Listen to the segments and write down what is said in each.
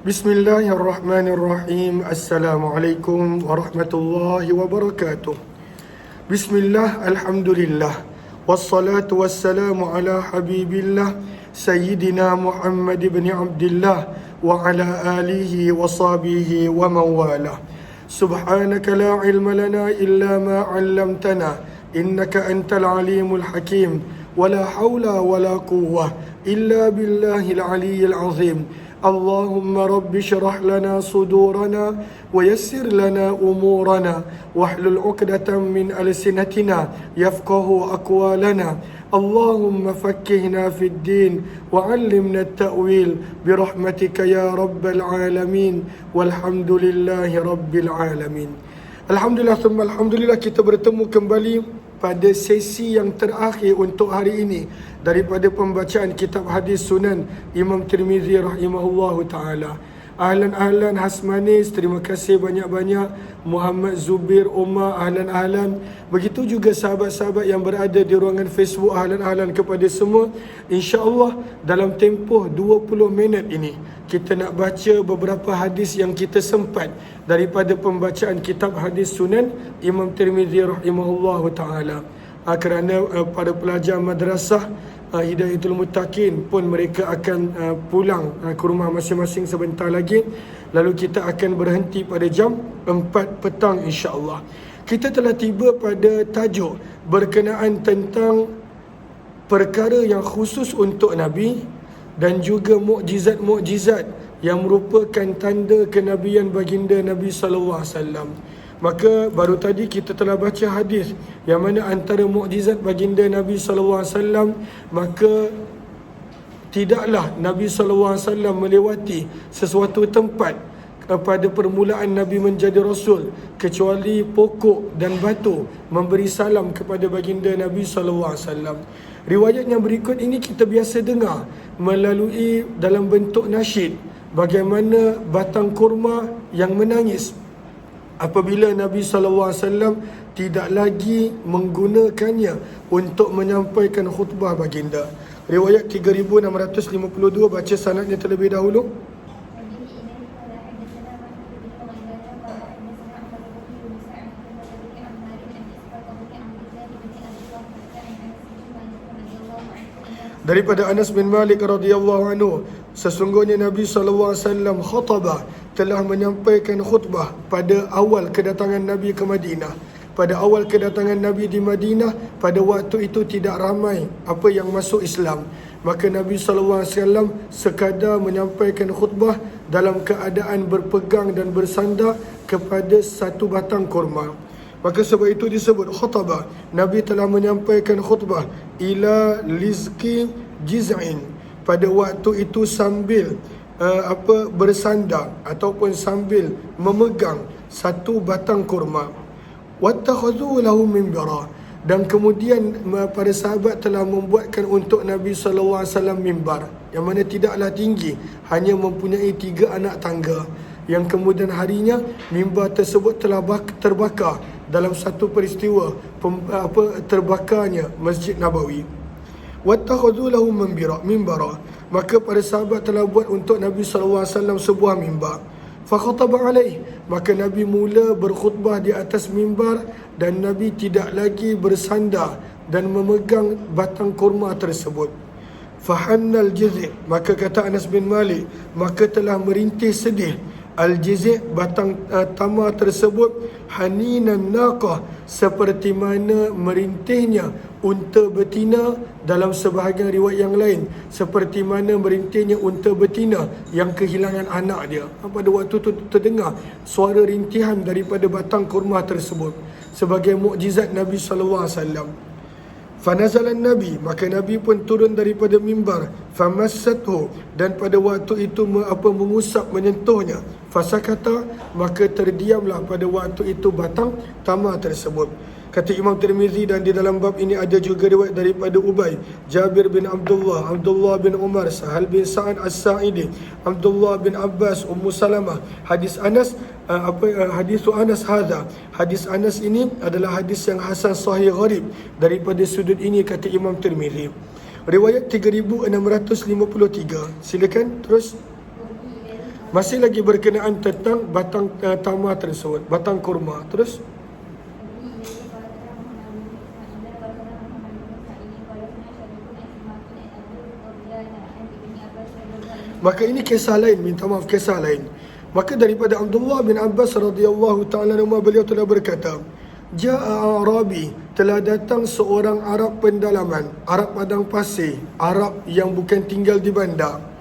Bismillahirrahmanirrahim. Assalamualaikum warahmatullahi wabarakatuh. Bismillah, alhamdulillah. Wassalatu wassalamu ala habibillah Sayyidina Muhammad ibn Abdullah wa ala alihi wa sahbihi wa mawalah. Subhanaka la ilma lana illa ma 'allamtana innaka antal alimul hakim. Wa la hawla wa la quwwah illa billahil aliyyil azim. اللهم رب اشرح لنا صدورنا ويسر لنا أمورنا واحلل عقدة من ألسنتنا يفقه أقوالنا اللهم فقهنا في الدين وعلمنا التأويل برحمتك يا رب العالمين والحمد لله رب العالمين. Alhamdulillah, alhamdulillah, kita bertemu kembali pada sesi yang terakhir untuk hari ini daripada pembacaan kitab hadis Sunan Imam Tirmizi rahimahullahu taala. Ahlan Hasmanis, terima kasih banyak-banyak. Muhammad Zubir Umar, ahlan. Begitu juga sahabat-sahabat yang berada di ruangan Facebook, ahlan kepada semua. InsyaAllah dalam tempoh 20 minit ini kita nak baca beberapa hadis yang kita sempat daripada pembacaan kitab hadis Sunan Imam Tirmizi rahimahullahu taala. Kerana para pelajar madrasah Hidayatul Muttaqin pun mereka akan pulang ke rumah masing-masing sebentar lagi. Lalu kita akan berhenti pada jam 4 petang insya-Allah. Kita telah tiba pada tajuk berkenaan tentang perkara yang khusus untuk Nabi dan juga mukjizat-mukjizat yang merupakan tanda kenabian baginda Nabi sallallahu alaihi wasallam. Maka baru tadi kita telah baca hadis yang mana antara mukjizat baginda Nabi sallallahu alaihi wasallam, maka tidaklah Nabi sallallahu alaihi wasallam melewati sesuatu tempat pada permulaan Nabi menjadi Rasul kecuali pokok dan batu memberi salam kepada baginda Nabi sallallahu alaihi wasallam. Riwayat yang berikut ini kita biasa dengar melalui dalam bentuk nasyid, bagaimana batang kurma yang menangis apabila Nabi SAW tidak lagi menggunakannya untuk menyampaikan khutbah baginda. Riwayat 3652, baca sanadnya terlebih dahulu. Daripada Anas bin Malik radhiyallahu anhu, sesungguhnya Nabi SAW khutbah telah menyampaikan khutbah pada awal kedatangan Nabi ke Madinah. Pada awal kedatangan Nabi di Madinah, pada waktu itu tidak ramai apa yang masuk Islam. Maka Nabi SAW sekadar menyampaikan khutbah dalam keadaan berpegang dan bersandar kepada satu batang kurma. Maka sebab itu disebut khutbah. Nabi telah menyampaikan khutbah ila lizki jiz'in, pada waktu itu sambil bersandar ataupun sambil memegang satu batang kurma. Wattakhadhu lahu minbara, dan kemudian para sahabat telah membuatkan untuk Nabi sallallahu alaihi wasallam mimbar yang mana tidaklah tinggi, hanya mempunyai 3 anak tangga, yang kemudian harinya mimbar tersebut telah terbakar dalam satu peristiwa terbakarnya Masjid Nabawi. Wattakhadhu lahu minbara, maka para sahabat telah buat untuk Nabi sallallahu alaihi wasallam sebuah mimbar. Fa khataba alaih, maka Nabi mula berkhutbah di atas mimbar dan Nabi tidak lagi bersandar dan memegang batang kurma tersebut. Fahannal jizi', maka kata Anas bin Malik, maka telah merintih sedih al-jizi', batang tamar tersebut, haninan naqah, seperti mana merintihnya unta betina, dalam sebahagian riwayat yang lain seperti mana merintihnya unta betina yang kehilangan anak dia. Pada waktu itu terdengar suara rintihan daripada batang kurma tersebut sebagai mukjizat Nabi sallallahu alaihi wasallam. Fanazalan Nabi, maka Nabi pun turun daripada mimbar. Famassathu, dan pada waktu itu mengusap, menyentuhnya. Fasakata, maka terdiamlah pada waktu itu batang tamar tersebut. Kata Imam Tirmizi, dan di dalam bab ini ada juga riwayat daripada Ubay, Jabir bin Abdullah, Abdullah bin Umar, Sahal bin Sa'ad As-Sa'idi, Abdullah bin Abbas, Ummu Salamah. Hadis Anas, hadis Anas hadza. Hadis Anas ini adalah hadis yang hasan sahih gharib. Daripada sudut ini kata Imam Tirmizi. Riwayat 3653. Silakan terus. Masih lagi berkenaan tentang batang tamar tersebut, batang kurma. Terus maka ini kisah lain, minta maaf, kisah lain. Maka daripada Abdullah bin Abbas radhiyallahu ta'ala anhu, beliau telah berkata, Ja'a Arabi, telah datang seorang Arab pendalaman, Arab padang pasir, Arab yang bukan tinggal di bandar.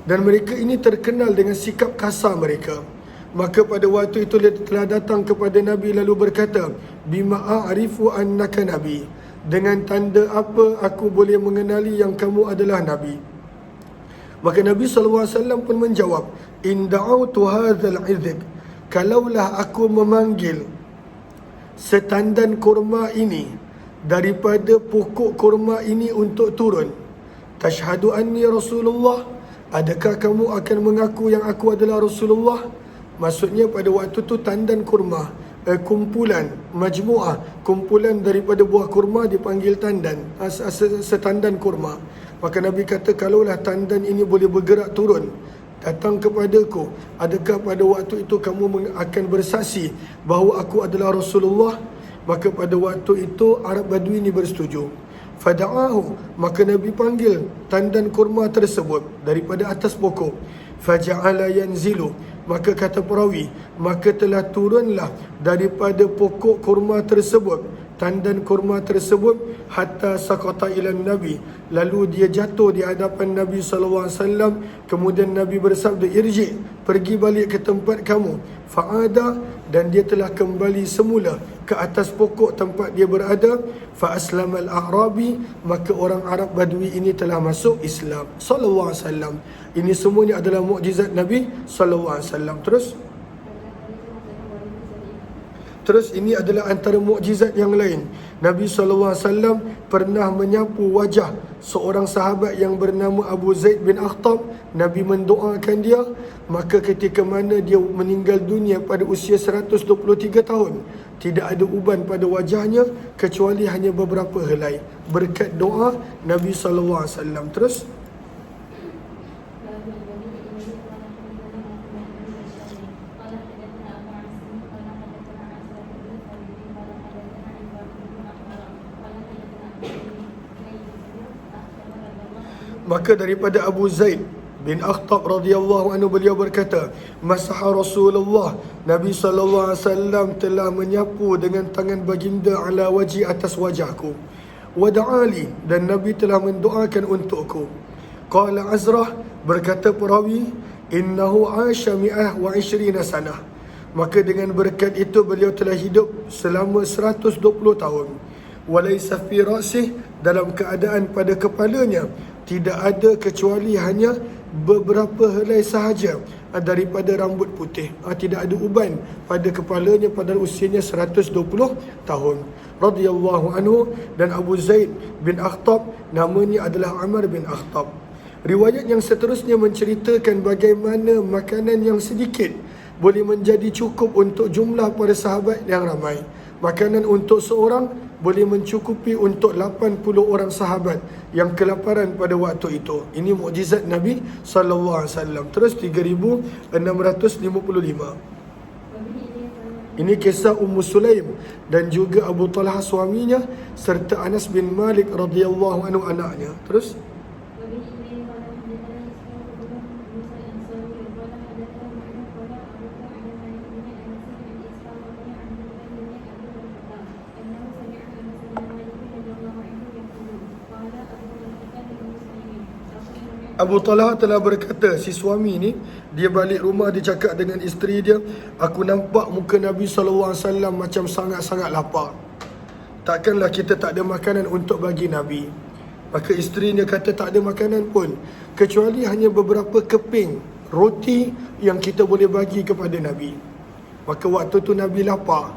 Dan mereka ini terkenal dengan sikap kasar mereka. Maka pada waktu itu dia telah datang kepada Nabi lalu berkata, Bima a'rifu annaka Nabi, dengan tanda apa aku boleh mengenali yang kamu adalah Nabi? Maka Nabi SAW pun menjawab, In da'autu hadzal izq, kalaulah aku memanggil setandan kurma ini daripada pokok kurma ini untuk turun, tashhadu anni Rasulullah, adakah kamu akan mengaku yang aku adalah Rasulullah? Maksudnya pada waktu tu tandan kurma, kumpulan, majmu'ah, kumpulan daripada buah kurma dipanggil tandan, setandan kurma. Maka Nabi kata, kalaulah tandan ini boleh bergerak turun, datang kepadaku, adakah pada waktu itu kamu akan bersaksi bahawa aku adalah Rasulullah? Maka pada waktu itu Arab Badui ini bersetuju. Fada'ahu, maka Nabi panggil tandan kurma tersebut daripada atas pokok. Faja'ala yanzilu, maka kata perawi, maka telah turunlah daripada pokok kurma tersebut, tandan kurma tersebut, hatta saqata ila Nabi, lalu dia jatuh di hadapan Nabi SAW. Kemudian Nabi bersabda, irji, pergi balik ke tempat kamu. Fa'ada, dan dia telah kembali semula ke atas pokok tempat dia berada. Fa'aslamal a'rabi, maka orang Arab Badui ini telah masuk Islam sallallahu alaihi wasallam. Ini semuanya adalah mukjizat Nabi sallallahu alaihi wasallam. Terus ini adalah antara mukjizat yang lain. Nabi SAW pernah menyapu wajah seorang sahabat yang bernama Abu Zaid bin Akhtab. Nabi mendoakan dia. Maka ketika mana dia meninggal dunia pada usia 123 tahun, tidak ada uban pada wajahnya kecuali hanya beberapa helai, berkat doa Nabi SAW. Terus maka daripada Abu Zaid bin Akhtab radhiyallahu anhu, beliau berkata, Masaha Rasulullah, Nabi SAW telah menyapu dengan tangan baginda ala wajhi, atas wajahku. Wada'ali, dan Nabi telah mendoakan untukku. Qala Azrah, berkata perawi, Innahu asha mi'ah wa ishrina sanah, maka dengan berkat itu beliau telah hidup selama 120 tahun. Walaysa fi ra'sih, dalam keadaan pada kepalanya tidak ada kecuali hanya beberapa helai sahaja daripada rambut putih. Tidak ada uban pada kepalanya pada usianya 120 tahun. Radhiyallahu anhu. Dan Abu Zaid bin Akhtab namanya adalah Amr bin Akhtab. Riwayat yang seterusnya menceritakan bagaimana makanan yang sedikit boleh menjadi cukup untuk jumlah para sahabat yang ramai. Makanan untuk seorang boleh mencukupi untuk 80 orang sahabat yang kelaparan pada waktu itu. Ini mukjizat Nabi SAW. Terus 3655. Ini kisah Ummu Sulaim dan juga Abu Talha suaminya serta Anas bin Malik radhiyallahu anhu anaknya. Terus Abu Talha telah berkata, si suami ni, dia balik rumah, dia cakap dengan isteri dia, aku nampak muka Nabi SAW macam sangat-sangat lapar. Takkanlah kita tak ada makanan untuk bagi Nabi. Maka isterinya kata, tak ada makanan pun, kecuali hanya beberapa keping roti yang kita boleh bagi kepada Nabi. Maka waktu tu Nabi lapar.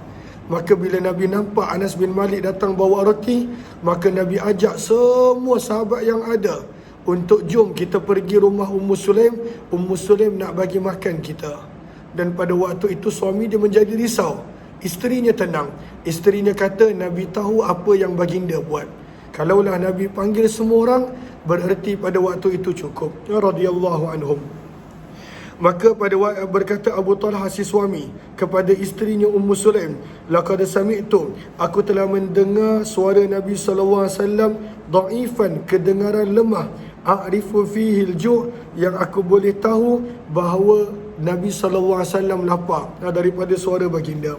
Maka bila Nabi nampak Anas bin Malik datang bawa roti, maka Nabi ajak semua sahabat yang ada untuk jom kita pergi rumah Ummu Sulaim. Ummu Sulaim nak bagi makan kita. Dan pada waktu itu suami dia menjadi risau. Isterinya tenang. Isterinya kata, Nabi tahu apa yang baginda buat. Kalaulah Nabi panggil semua orang, bererti pada waktu itu cukup. Radhiyallahu anhum. Maka berkata Abu Talha si suami kepada isterinya Ummu Sulaim, laqad sami'tu, aku telah mendengar suara Nabi sallallahu alaihi wasallam dhaifan, kedengaran lemah, a'rifu fihi al-ju', yang aku boleh tahu bahawa Nabi sallallahu alaihi wasallam lapar daripada suara baginda.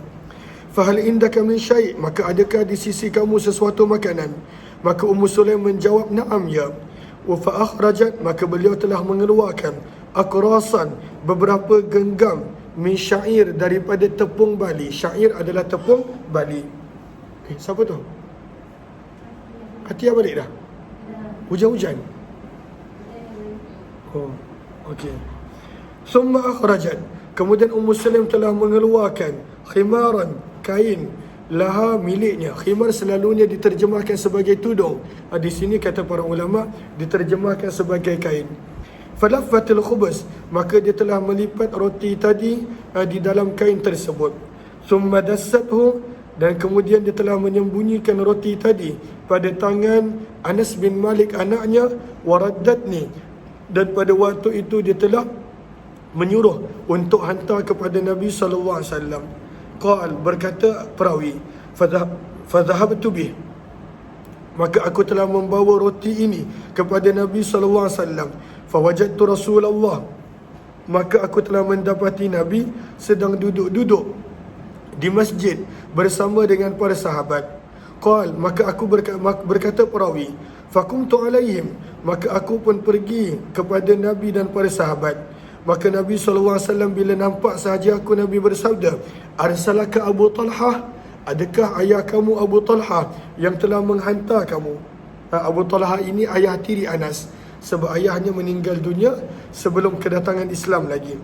Fahal indaka min syai', maka adakah di sisi kamu sesuatu makanan? Maka Ummu Sulaim menjawab, na'am ya. Wa fa akhrajat, maka beliau telah mengeluarkan akrasan, beberapa genggam, min syair, daripada tepung bali. Syair adalah tepung bali. Siapa tu? Atia balik dah? Hujan-hujan? Oh, okey. Summa akhrajat, kemudian Ummu Sulaim telah mengeluarkan khimaran, kain, laha, miliknya. Khimar selalunya diterjemahkan sebagai tudung. Di sini kata para ulama diterjemahkan sebagai kain. Falaffatil khubus, maka dia telah melipat roti tadi di dalam kain tersebut. Summa dassathu, dan kemudian dia telah menyembunyikan roti tadi pada tangan Anas bin Malik anaknya. Waraddatni, dan pada waktu itu dia telah menyuruh untuk hantar kepada Nabi sallallahu alaihi wasallam. Qal, berkata perawi, fadhahabtu bih, maka aku telah membawa roti ini kepada Nabi sallallahu alaihi wasallam. Fawajadtu Rasulullah, maka aku telah mendapati Nabi sedang duduk-duduk di masjid bersama dengan para sahabat. Qal, maka aku berkata perawi, faqumtu alaihim, maka aku pun pergi kepada Nabi dan para sahabat. Maka Nabi SAW bila nampak sahaja aku, Nabi bersabda, arsalaka Abu Talha, adakah ayah kamu Abu Talha yang telah menghantar kamu? Abu Talha ini ayah tiri Anas, sebab ayahnya meninggal dunia sebelum kedatangan Islam lagi.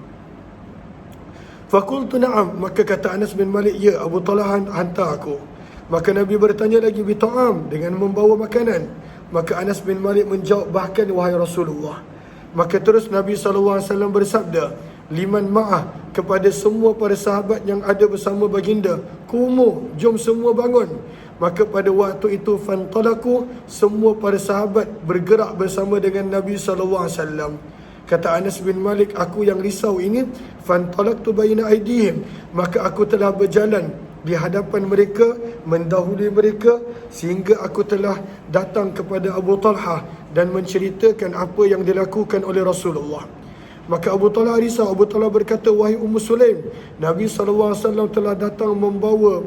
Faqultu na'am, maka kata Anas bin Malik, ya, Abu Talha hantar aku. Maka Nabi bertanya lagi, bita'am, dengan membawa makanan. Maka Anas bin Malik menjawab, bahkan wahai Rasulullah. Maka terus Nabi SAW bersabda, liman ma'ah, kepada semua para sahabat yang ada bersama baginda, kumu, jom semua bangun. Maka pada waktu itu fantalaku, semua para sahabat bergerak bersama dengan Nabi SAW. Kata Anas bin Malik, aku yang risau ini, fantalaktu baina aidihim, maka aku telah berjalan di hadapan mereka, mendahului mereka, sehingga aku telah datang kepada Abu Talha dan menceritakan apa yang dilakukan oleh Rasulullah. Maka Abu Talha risau. Abu Talha berkata, wahai Ummu Sulaim, Nabi SAW telah datang membawa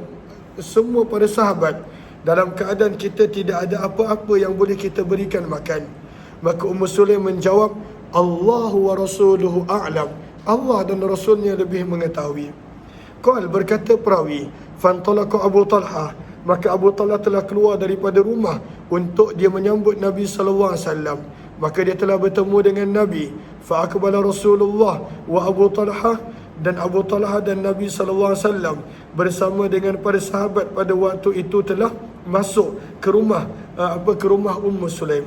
semua para sahabat dalam keadaan kita tidak ada apa-apa yang boleh kita berikan makan. Maka Ummu Sulaim menjawab, Allahu wa rasuluhu a'lam, Allah dan Rasulnya lebih mengetahui. Qal, berkata perawi, fantalaqa Abu Talha, maka Abu Talha telah keluar daripada rumah untuk dia menyambut Nabi SAW. Maka dia telah bertemu dengan Nabi. Fa'akbala Rasulullah wa Abu Talha, dan Abu Talha dan Nabi SAW bersama dengan para sahabat pada waktu itu telah masuk ke rumah Ummu Sulaim.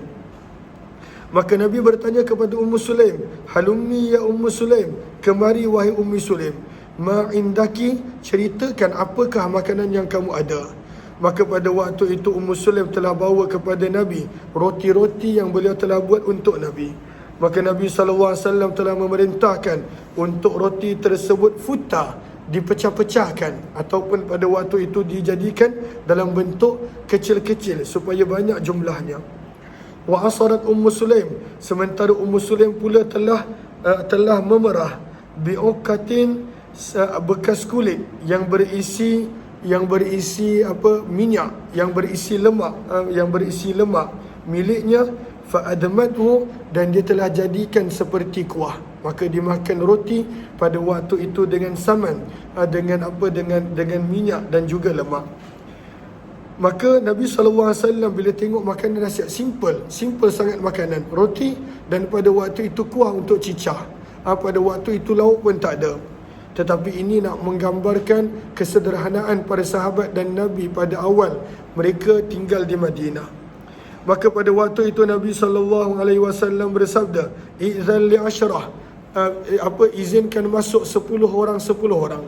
Maka Nabi bertanya kepada Ummu Sulaim, halummi ya Ummu Sulaim, kemari wahai Ummu Sulaim, ma indaki, ceritakan apakah makanan yang kamu ada. Maka pada waktu itu Ummu Sulaim telah bawa kepada Nabi roti-roti yang beliau telah buat untuk Nabi. Maka Nabi SAW telah memerintahkan untuk roti tersebut futa, dipecah-pecahkan, ataupun pada waktu itu dijadikan dalam bentuk kecil-kecil supaya banyak jumlahnya. Wa asarat Ummu Sulaim, sementara Ummu Sulaim pula telah memerah bi'ukatin, bekas kulit yang berisi minyak, yang berisi lemak miliknya. Fa'admathu, dan dia telah jadikan seperti kuah. Maka dimakan roti pada waktu itu dengan saman, dengan minyak dan juga lemak. Maka Nabi SAW bila tengok makanan nasihat simple sangat makanan, roti, dan pada waktu itu kuah untuk cicah. Pada waktu itu lauk pun tak ada. Tetapi ini nak menggambarkan kesederhanaan para sahabat dan Nabi pada awal mereka tinggal di Madinah. Maka pada waktu itu Nabi SAW bersabda, izan li asyrah, izinkan masuk 10 orang.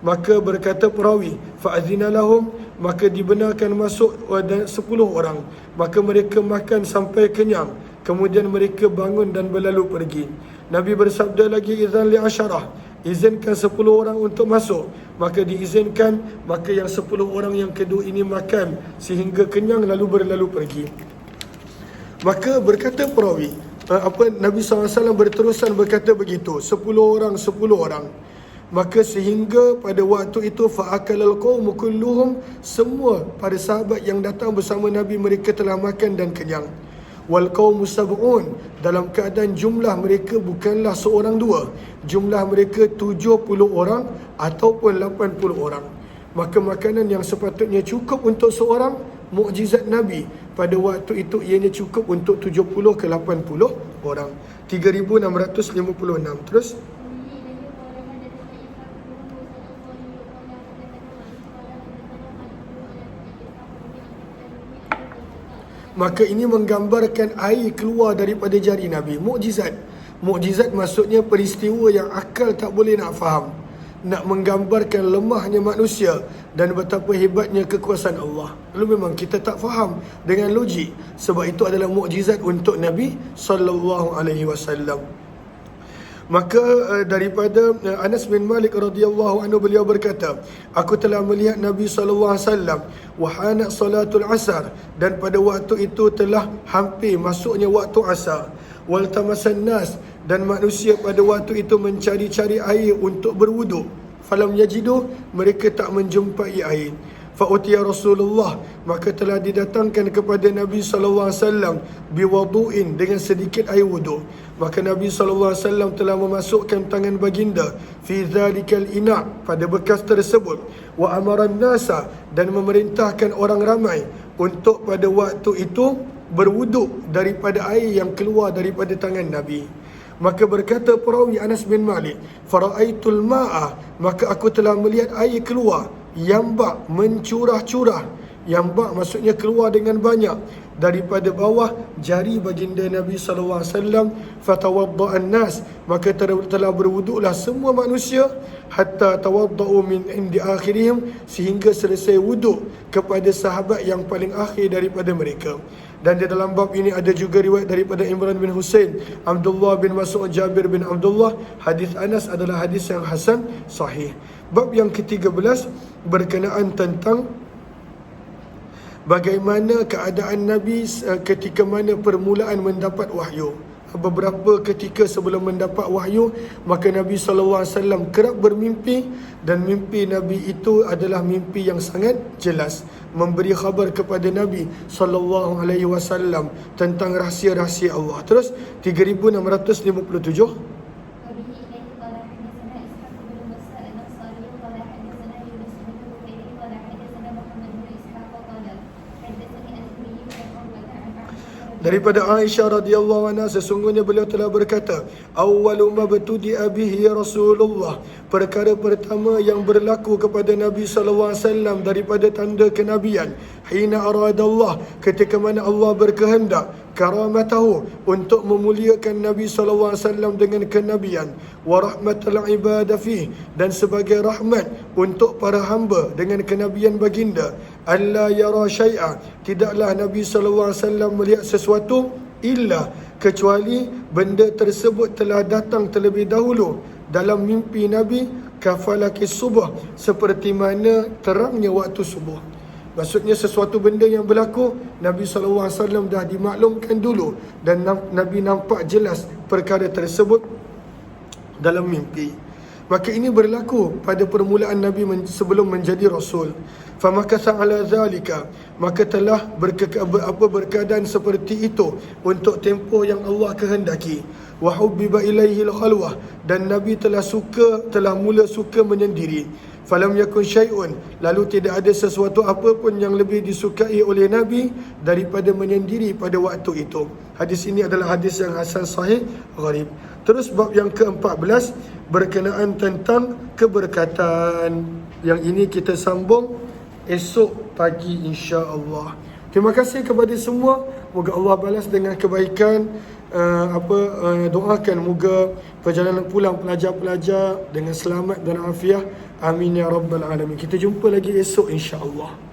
Maka berkata perawi, fa'azina lahum, maka dibenarkan masuk 10 orang. Maka mereka makan sampai kenyang, kemudian mereka bangun dan berlalu pergi. Nabi bersabda lagi, idzan li asyarah, izinkan 10 orang untuk masuk. Maka diizinkan, maka yang 10 orang yang kedua ini makan sehingga kenyang lalu berlalu pergi. Maka berkata perawi, Nabi SAW berterusan berkata begitu, 10 orang, 10 orang. Maka sehingga pada waktu itu fa'akalal qawmu kulluhum, semua para sahabat yang datang bersama Nabi mereka telah makan dan kenyang. Wal qawmu sab'un, dalam keadaan jumlah mereka bukanlah seorang dua, jumlah mereka 70 orang ataupun 80 orang. Maka makanan yang sepatutnya cukup untuk seorang, mukjizat Nabi pada waktu itu ianya cukup untuk 70 ke 80 orang. 3656. Terus maka ini menggambarkan air keluar daripada jari Nabi. Mukjizat. Mukjizat maksudnya peristiwa yang akal tak boleh nak faham. Nak menggambarkan lemahnya manusia dan betapa hebatnya kekuasaan Allah. Lalu memang kita tak faham dengan logik. Sebab itu adalah mukjizat untuk Nabi SAW. Maka daripada Anas bin Malik radhiyallahu anhu, beliau berkata, aku telah melihat Nabi SAW wahana salatul asar, dan pada waktu itu telah hampir masuknya waktu asar. Wal tamasan nas, dan manusia pada waktu itu mencari-cari air untuk berwuduk. Falam yajidu, mereka tak menjumpai air. Fa'utiya Rasulullah, maka telah didatangkan kepada Nabi SAW biwadu'in, dengan sedikit air wuduk. Maka Nabi SAW telah memasukkan tangan baginda fi dhalikal ina', pada bekas tersebut. Wa amaran nasa, dan memerintahkan orang ramai untuk pada waktu itu berwuduk daripada air yang keluar daripada tangan Nabi. Maka berkata perawi Anas bin Malik, fara'aitul ma'a, maka aku telah melihat air keluar, yamba, mencurah-curah. Yamba maksudnya keluar dengan banyak daripada bawah jari baginda Nabi SAW. Fatawadda'an nas, maka telah berwuduklah semua manusia, hatta tawadda'u min indi akhirihim, sehingga selesai wuduk kepada sahabat yang paling akhir daripada mereka. Dan di dalam bab ini ada juga riwayat daripada Imran bin Husain, Abdullah bin Mas'ud, Jabir bin Abdullah. Hadis Anas adalah hadis yang hasan sahih. Bab yang ke-13 berkenaan tentang bagaimana keadaan Nabi ketika mana permulaan mendapat wahyu. Beberapa ketika sebelum mendapat wahyu, maka Nabi SAW kerap bermimpi, dan mimpi Nabi itu adalah mimpi yang sangat jelas, memberi khabar kepada Nabi SAW tentang rahsia-rahsia Allah. Terus 3657. Daripada Aisyah radhiyallahu anha, sesungguhnya beliau telah berkata, awwalu ma btudi'a bihi Rasulullah, perkara pertama yang berlaku kepada Nabi SAW daripada tanda kenabian, hina aradallah, ketika mana Allah berkehendak, karamatahu, untuk memuliakan Nabi SAW dengan kenabian, wa rahmatul ibadah fih, dan sebagai rahmat untuk para hamba dengan kenabian baginda, alla yara syai'a, tidaklah Nabi SAW melihat sesuatu illa, kecuali benda tersebut telah datang terlebih dahulu dalam mimpi Nabi, kafalaki subuh, seperti mana terangnya waktu subuh. Maksudnya sesuatu benda yang berlaku, Nabi SAW dah dimaklumkan dulu, dan Nabi nampak jelas perkara tersebut dalam mimpi. Maka ini berlaku pada permulaan Nabi sebelum menjadi Rasul. Famakasa ala zalika, maka telah berkeadaan seperti itu untuk tempoh yang Allah kehendaki. Wa hubbiba ilaihi al-khalwah, dan Nabi telah mula suka menyendiri. Falam yakun syai'un, lalu tidak ada sesuatu apa pun yang lebih disukai oleh Nabi daripada menyendiri pada waktu itu. Hadis ini adalah hadis yang hasan sahih gharib. Terus bab yang ke-14 berkenaan tentang keberkatan. Yang ini kita sambung esok pagi insya-Allah. Terima kasih kepada semua. Moga Allah balas dengan kebaikan. Doakan moga perjalanan pulang pelajar-pelajar dengan selamat dan afiah. Amin ya rabbal alamin. Kita jumpa lagi esok insya-Allah.